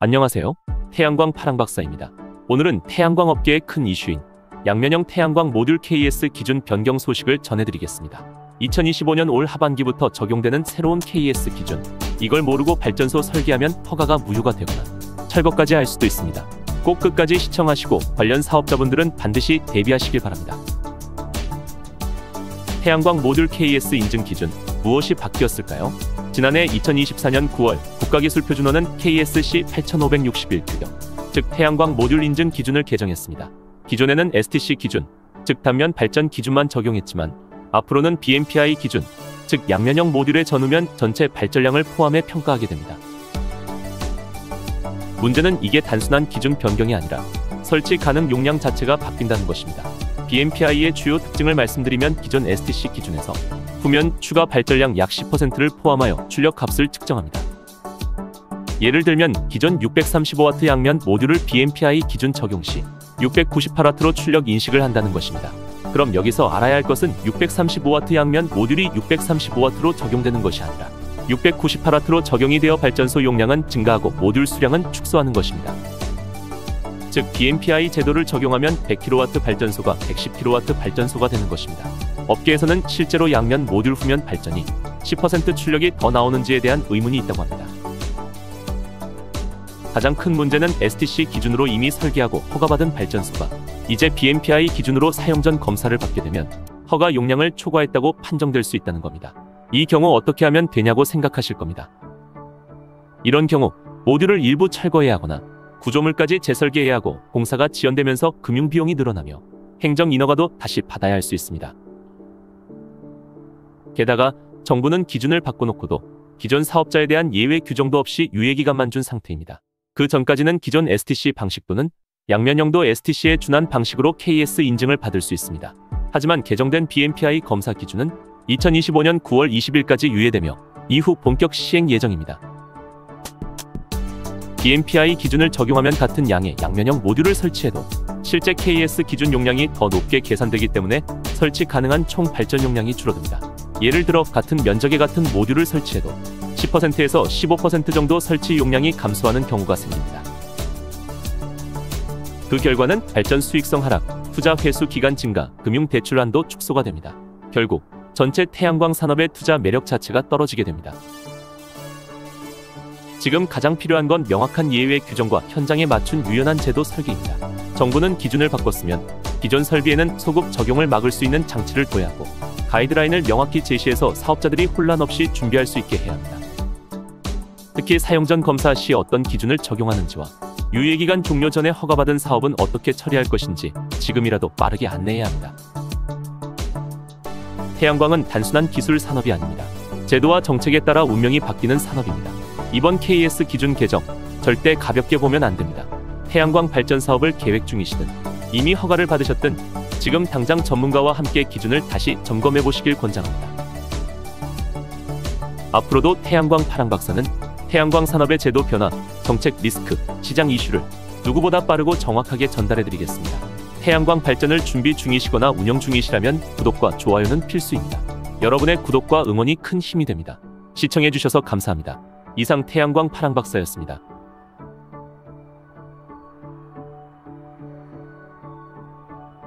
안녕하세요. 태양광 파랑박사입니다. 오늘은 태양광 업계의 큰 이슈인 양면형 태양광 모듈 KS 기준 변경 소식을 전해드리겠습니다. 2025년 올 하반기부터 적용되는 새로운 KS 기준. 이걸 모르고 발전소 설계하면 허가가 무효가 되거나 철거까지 할 수도 있습니다. 꼭 끝까지 시청하시고 관련 사업자분들은 반드시 대비하시길 바랍니다. 태양광 모듈 KS 인증 기준, 무엇이 바뀌었을까요? 지난해 2024년 9월 국가기술표준원은 KSC 8561 규정, 즉 태양광 모듈 인증 기준을 개정했습니다. 기존에는 STC 기준, 즉 단면 발전 기준만 적용했지만 앞으로는 BMPI 기준, 즉 양면형 모듈의 전후면 전체 발전량을 포함해 평가하게 됩니다. 문제는 이게 단순한 기준 변경이 아니라 설치 가능 용량 자체가 바뀐다는 것입니다. BMPI의 주요 특징을 말씀드리면 기존 STC 기준에서 후면 추가 발전량 약 10%를 포함하여 출력 값을 측정합니다. 예를 들면 기존 635W 양면 모듈을 BMPI 기준 적용 시 698W로 출력 인식을 한다는 것입니다. 그럼 여기서 알아야 할 것은 635W 양면 모듈이 635W로 적용되는 것이 아니라 698W로 적용이 되어 발전소 용량은 증가하고 모듈 수량은 축소하는 것입니다. 즉 BMPI 제도를 적용하면 100kW 발전소가 110kW 발전소가 되는 것입니다. 업계에서는 실제로 양면 모듈 후면 발전이 10% 출력이 더 나오는지에 대한 의문이 있다고 합니다. 가장 큰 문제는 STC 기준으로 이미 설계하고 허가받은 발전소가 이제 BMPI 기준으로 사용 전 검사를 받게 되면 허가 용량을 초과했다고 판정될 수 있다는 겁니다. 이 경우 어떻게 하면 되냐고 생각하실 겁니다. 이런 경우 모듈을 일부 철거해야 하거나 구조물까지 재설계해야 하고 공사가 지연되면서 금융비용이 늘어나며 행정 인허가도 다시 받아야 할 수 있습니다. 게다가 정부는 기준을 바꿔놓고도 기존 사업자에 대한 예외 규정도 없이 유예기간만 준 상태입니다. 그 전까지는 기존 STC 방식 또는 양면형도 STC에 준한 방식으로 KS 인증을 받을 수 있습니다. 하지만 개정된 BMPI 검사 기준은 2025년 9월 20일까지 유예되며 이후 본격 시행 예정입니다. BMPI 기준을 적용하면 같은 양의 양면형 모듈을 설치해도 실제 KS 기준 용량이 더 높게 계산되기 때문에 설치 가능한 총 발전 용량이 줄어듭니다. 예를 들어 같은 면적의 같은 모듈을 설치해도 10%에서 15% 정도 설치 용량이 감소하는 경우가 생깁니다. 그 결과는 발전 수익성 하락, 투자 회수 기간 증가, 금융 대출 한도 축소가 됩니다. 결국 전체 태양광 산업의 투자 매력 자체가 떨어지게 됩니다. 지금 가장 필요한 건 명확한 예외 규정과 현장에 맞춘 유연한 제도 설계입니다. 정부는 기준을 바꿨으면 기존 설비에는 소급 적용을 막을 수 있는 장치를 둬야 하고 가이드라인을 명확히 제시해서 사업자들이 혼란 없이 준비할 수 있게 해야 합니다. 특히 사용 전 검사 시 어떤 기준을 적용하는지와 유예기간 종료 전에 허가받은 사업은 어떻게 처리할 것인지 지금이라도 빠르게 안내해야 합니다. 태양광은 단순한 기술 산업이 아닙니다. 제도와 정책에 따라 운명이 바뀌는 산업입니다. 이번 KS 기준 개정 절대 가볍게 보면 안 됩니다. 태양광 발전 사업을 계획 중이시든 이미 허가를 받으셨든 지금 당장 전문가와 함께 기준을 다시 점검해 보시길 권장합니다. 앞으로도 태양광 파랑박사는 태양광 산업의 제도 변화, 정책 리스크, 시장 이슈를 누구보다 빠르고 정확하게 전달해 드리겠습니다. 태양광 발전을 준비 중이시거나 운영 중이시라면 구독과 좋아요는 필수입니다. 여러분의 구독과 응원이 큰 힘이 됩니다. 시청해 주셔서 감사합니다. 이상 태양광 파랑박사였습니다.